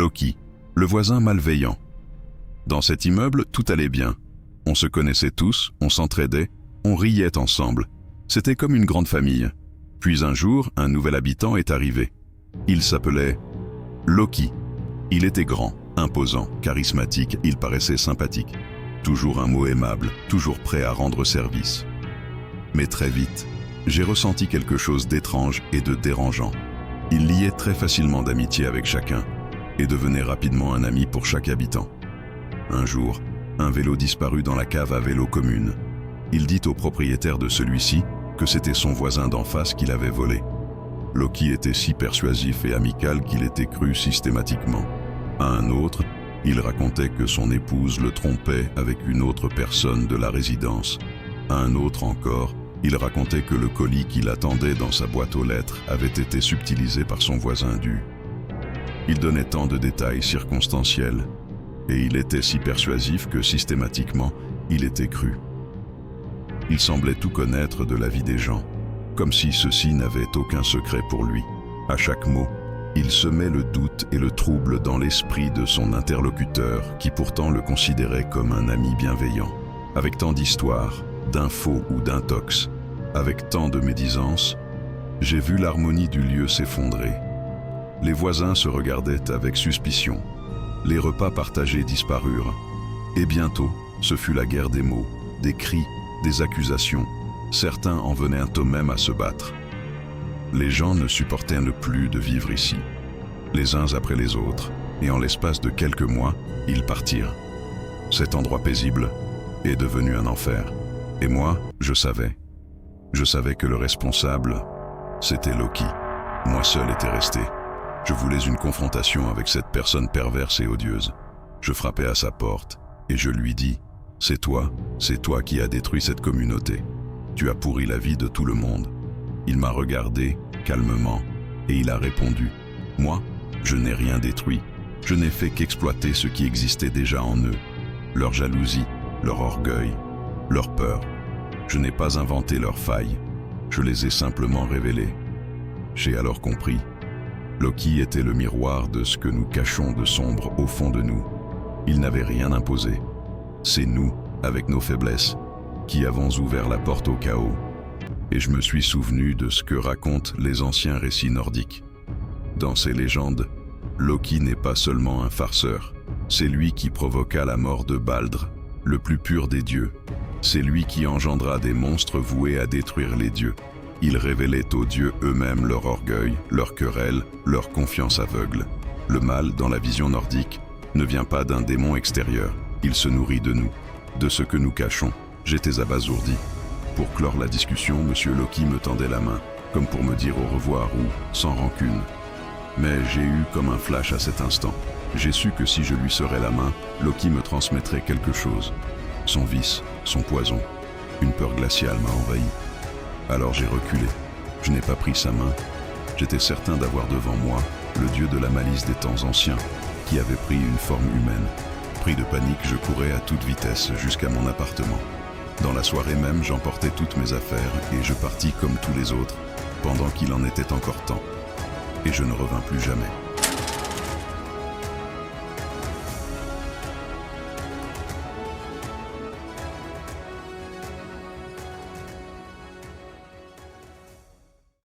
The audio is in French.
Loki, le voisin malveillant. Dans cet immeuble, tout allait bien. On se connaissait tous, on s'entraidait, on riait ensemble. C'était comme une grande famille. Puis un jour, un nouvel habitant est arrivé. Il s'appelait Loki. Il était grand, imposant, charismatique, il paraissait sympathique. Toujours un mot aimable, toujours prêt à rendre service. Mais très vite, j'ai ressenti quelque chose d'étrange et de dérangeant. Il liait très facilement d'amitié avec chacun et devenait rapidement un ami pour chaque habitant. Un jour, un vélo disparut dans la cave à vélo commune. Il dit au propriétaire de celui-ci que c'était son voisin d'en face qui l'avait volé. Loki était si persuasif et amical qu'il était cru systématiquement. À un autre, il racontait que son épouse le trompait avec une autre personne de la résidence. À un autre encore, il racontait que le colis qu'il attendait dans sa boîte aux lettres avait été subtilisé par son voisin du. Il donnait tant de détails circonstanciels, et il était si persuasif que systématiquement, il était cru. Il semblait tout connaître de la vie des gens, comme si ceux-ci n'avaient aucun secret pour lui. À chaque mot, il semait le doute et le trouble dans l'esprit de son interlocuteur, qui pourtant le considérait comme un ami bienveillant. Avec tant d'histoires, d'infos ou d'intox, avec tant de médisance, j'ai vu l'harmonie du lieu s'effondrer. Les voisins se regardaient avec suspicion. Les repas partagés disparurent. Et bientôt, ce fut la guerre des mots, des cris, des accusations. Certains en venaient eux même à se battre. Les gens ne supportaient plus de vivre ici, les uns après les autres, et en l'espace de quelques mois, ils partirent. Cet endroit paisible est devenu un enfer. Et moi, je savais que le responsable, c'était Loki. Moi seul étais resté. Je voulais une confrontation avec cette personne perverse et odieuse. Je frappai à sa porte, et je lui dis, « c'est toi qui as détruit cette communauté. Tu as pourri la vie de tout le monde. » Il m'a regardé, calmement, et il a répondu, « Moi, je n'ai rien détruit. Je n'ai fait qu'exploiter ce qui existait déjà en eux. Leur jalousie, leur orgueil, leur peur. Je n'ai pas inventé leurs failles. Je les ai simplement révélées. » J'ai alors compris. Loki était le miroir de ce que nous cachons de sombre au fond de nous. Il n'avait rien imposé. C'est nous, avec nos faiblesses, qui avons ouvert la porte au chaos. Et je me suis souvenu de ce que racontent les anciens récits nordiques. Dans ces légendes, Loki n'est pas seulement un farceur. C'est lui qui provoqua la mort de Baldr, le plus pur des dieux. C'est lui qui engendra des monstres voués à détruire les dieux. Il révélait aux dieux eux-mêmes leur orgueil, leur querelle, leur confiance aveugle. Le mal, dans la vision nordique, ne vient pas d'un démon extérieur. Il se nourrit de nous, de ce que nous cachons. J'étais abasourdi. Pour clore la discussion, Monsieur Loki me tendait la main, comme pour me dire au revoir ou sans rancune. Mais j'ai eu comme un flash à cet instant. J'ai su que si je lui serrais la main, Loki me transmettrait quelque chose. Son vice, son poison. Une peur glaciale m'a envahi. Alors j'ai reculé. Je n'ai pas pris sa main. J'étais certain d'avoir devant moi le dieu de la malice des temps anciens, qui avait pris une forme humaine. Pris de panique, je courais à toute vitesse jusqu'à mon appartement. Dans la soirée même, j'emportai toutes mes affaires et je partis comme tous les autres, pendant qu'il en était encore temps. Et je ne revins plus jamais.